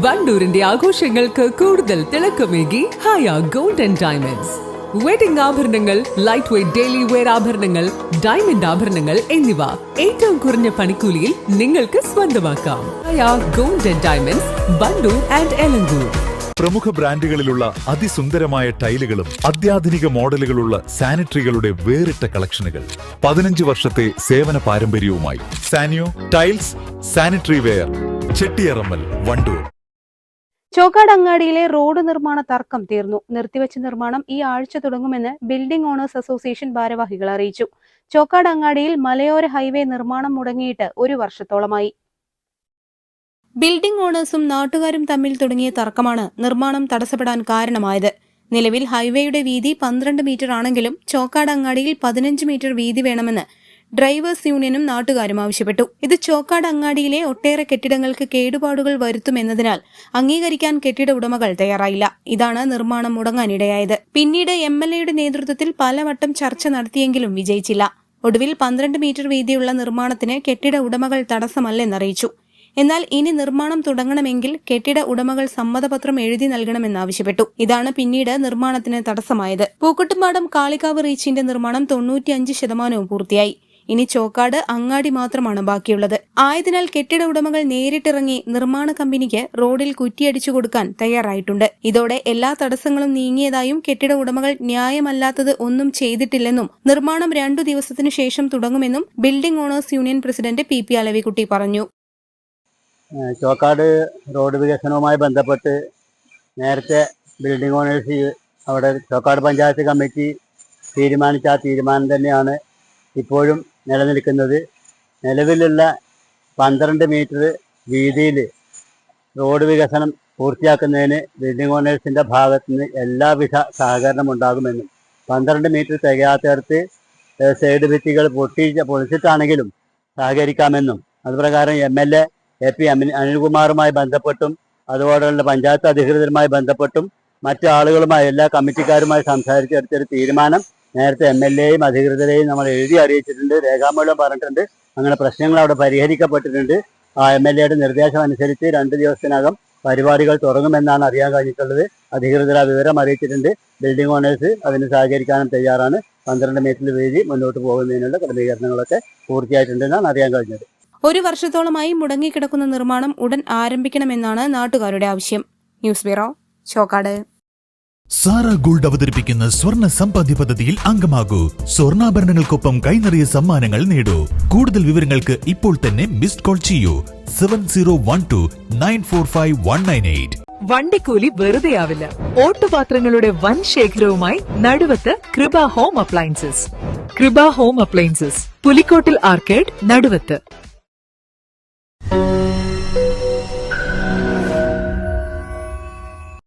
വണ്ടൂരിന്റെ ആഘോഷങ്ങൾക്ക് കൂടുതൽ തിളക്കമേകി Haya gold and diamonds. Wedding ആഭരണങ്ങൾ, ലൈറ്റ് വെയ്റ്റ് ഡെയിലി വെയർ ആഭരണങ്ങൾ, ഡയമണ്ട് ആഭരണങ്ങൾ എന്നിവ ഏറ്റവും കുറഞ്ഞ പണിക്കൂലിയിൽ നിങ്ങൾക്ക് സ്വന്തമാക്കാം. Haya gold and diamonds, Wandoor and Elankur. പ്രമുഖ ബ്രാൻഡുകളിലുള്ള അതിസുന്ദരമായ ടൈലുകളും അത്യാധുനിക മോഡലുകളുള്ള സാനിറ്ററികളുടെ വേറിട്ട കളക്ഷനുകൾ. 15 വർഷത്തെ സേവന പാരമ്പര്യവുമായി സാനിയോ tiles, sanitary ware, Chettiyarammal, Wandoor. Chokkad അങ്ങാടിയിലെ റോഡ് നിർമ്മാണ തർക്കം തീർന്നു. നിർത്തിവെച്ച നിർമ്മാണം ഈ ആഴ്ച തുടങ്ങുമെന്ന് ബിൽഡിംഗ് ഓണേഴ്സ് അസോസിയേഷൻ ഭാരവാഹികൾ അറിയിച്ചു. ചോക്കാട് അങ്ങാടിയിൽ മലയോര ഹൈവേ നിർമ്മാണം മുടങ്ങിയിട്ട് 1 വർഷത്തോളമായി. ബിൽഡിംഗ് ഓണേഴ്സും നാട്ടുകാരും തമ്മിൽ തുടങ്ങിയ തർക്കമാണ് നിർമ്മാണം തടസ്സപ്പെടാൻ കാരണമായത്. നിലവിൽ ഹൈവേയുടെ വീതി 12 മീറ്റർ ആണെങ്കിലും ചോക്കാട് അങ്ങാടിയിൽ 15 മീറ്റർ വീതി വേണമെന്ന് ഡ്രൈവേഴ്സ് യൂണിയനും നാട്ടുകാരും ആവശ്യപ്പെട്ടു. ഇത് ചോക്കാട് അങ്ങാടിയിലെ ഒട്ടേറെ കെട്ടിടങ്ങൾക്ക് കേടുപാടുകൾ വരുത്തുമെന്നതിനാൽ അംഗീകരിക്കാൻ കെട്ടിട ഉടമകൾ തയ്യാറായില്ല. ഇതാണ് നിർമ്മാണം മുടങ്ങാനിടയായത്. പിന്നീട് MLAയുടെ നേതൃത്വത്തിൽ പലവട്ടം ചർച്ച നടത്തിയെങ്കിലും വിജയിച്ചില്ല. ഒടുവിൽ 12 മീറ്റർ വീതിയുള്ള നിർമ്മാണത്തിന് കെട്ടിട ഉടമകൾ തടസ്സമല്ലെന്നറിയിച്ചു. എന്നാൽ ഇനി നിർമ്മാണം തുടങ്ങണമെങ്കിൽ കെട്ടിട ഉടമകൾ സമ്മതപത്രം എഴുതി നൽകണമെന്നാവശ്യപ്പെട്ടു. ഇതാണ് പിന്നീട് നിർമ്മാണത്തിന് തടസ്സമായത്. പൂക്കുട്ടുംപാടം കാളികാവ് റീച്ചിന്റെ നിർമ്മാണം 95% പൂർത്തിയായി. ഇനി ചോക്കാട് അങ്ങാടി മാത്രമാണ് ബാക്കിയുള്ളത്. ആയതിനാൽ കെട്ടിട ഉടമകൾ നേരിട്ടിറങ്ങി നിർമ്മാണ കമ്പനിക്ക് റോഡിൽ കുറ്റിയടിച്ചു കൊടുക്കാൻ തയ്യാറായിട്ടുണ്ട്. ഇതോടെ എല്ലാ തടസ്സങ്ങളും നീങ്ങിയതായും കെട്ടിട ഉടമകൾ ന്യായമല്ലാത്തത് ഒന്നും ചെയ്തിട്ടില്ലെന്നും നിർമ്മാണം 2 ദിവസത്തിനു ശേഷം തുടങ്ങുമെന്നും building owners union president PP Alavikutty പറഞ്ഞു. ചോക്കാട് റോഡ് വികസനവുമായി ബന്ധപ്പെട്ട് നേരത്തെ ബിൽഡിംഗ് ഓണേഴ്സ് അവിടെ ചോക്കാട് പഞ്ചായത്ത് കമ്മിറ്റി തീരുമാനിച്ച ആ തീരുമാനം തന്നെയാണ് ഇപ്പോഴും നിലനിൽക്കുന്നത്. നിലവിലുള്ള 12 മീറ്റർ വീതിയിൽ റോഡ് വികസനം പൂർത്തിയാക്കുന്നതിന് ബിൽഡിംഗ് ഓണേഴ്സിൻ്റെ ഭാഗത്തുനിന്ന് എല്ലാവിധ സഹകരണം ഉണ്ടാകുമെന്നും 12 മീറ്റർ തികയാത്തടത്ത് സൈഡ് ഭിത്തികൾ പൊളിച്ചിട്ടാണെങ്കിലും സഹകരിക്കാമെന്നും അതുപ്രകാരം MLA AP അനിൽകുമാറുമായി ബന്ധപ്പെട്ടും അതുപോലെയുള്ള പഞ്ചായത്ത് അധികൃതരുമായി ബന്ധപ്പെട്ടും മറ്റു ആളുകളുമായി എല്ലാ കമ്മിറ്റിക്കാരുമായി സംസാരിച്ചെടുത്തൊരു തീരുമാനം നേരത്തെ MLAയും അധികൃതരെയും നമ്മൾ എഴുതി അറിയിച്ചിട്ടുണ്ട്, രേഖാമൂലം പറഞ്ഞിട്ടുണ്ട്. അങ്ങനെ പ്രശ്നങ്ങൾ അവിടെ പരിഹരിക്കപ്പെട്ടിട്ടുണ്ട്. ആ MLAയുടെ നിർദ്ദേശം അനുസരിച്ച് 2 ദിവസത്തിനകം പരിപാടികൾ തുടങ്ങുമെന്നാണ് അറിയാൻ കഴിഞ്ഞിട്ടുള്ളത്. അധികൃതർ ആ വിവരം അറിയിച്ചിട്ടുണ്ട്. ബിൽഡിംഗ് ഓണേഴ്സ് അതിന് സഹകരിക്കാനും തയ്യാറാണ്. 12 മീറ്റർ വീതി മുന്നോട്ട് പോകുന്നതിനുള്ള ക്രമീകരണങ്ങളൊക്കെ പൂർത്തിയായിട്ടുണ്ടെന്നാണ് അറിയാൻ കഴിഞ്ഞത്. 1 വർഷത്തോളമായി മുടങ്ങിക്കിടക്കുന്ന നിർമ്മാണം ഉടൻ ആരംഭിക്കണമെന്നാണ് നാട്ടുകാരുടെ ആവശ്യം. News bureau, Chokkad. Sara Gold അവതരിപ്പിക്കുന്ന സ്വർണ്ണ സമ്പാദ്യ പദ്ധതിയിൽ അംഗമാകൂ. സ്വർണ്ണാഭരണങ്ങൾക്കൊപ്പം കൈനിറിയ സമ്മാനങ്ങൾ നേടൂ. കൂടുതൽ വിവരങ്ങൾക്ക് ഇപ്പോൾ തന്നെ മിസ്ഡ് കോൾ ചെയ്യൂ 7012945198. വണ്ടിക്കൂലി വെറുതെയാവില്ല. ഓട്ടുപാത്രങ്ങളുടെ വൻ ശേഖരവുമായി നടുവത്ത് കൃപ ഹോം അപ്ലയൻസസ്. കൃപ ഹോം അപ്ലയൻസസ്, പുലിക്കോട്ടിൽ ആർക്കേഡ്, നടുവത്ത്.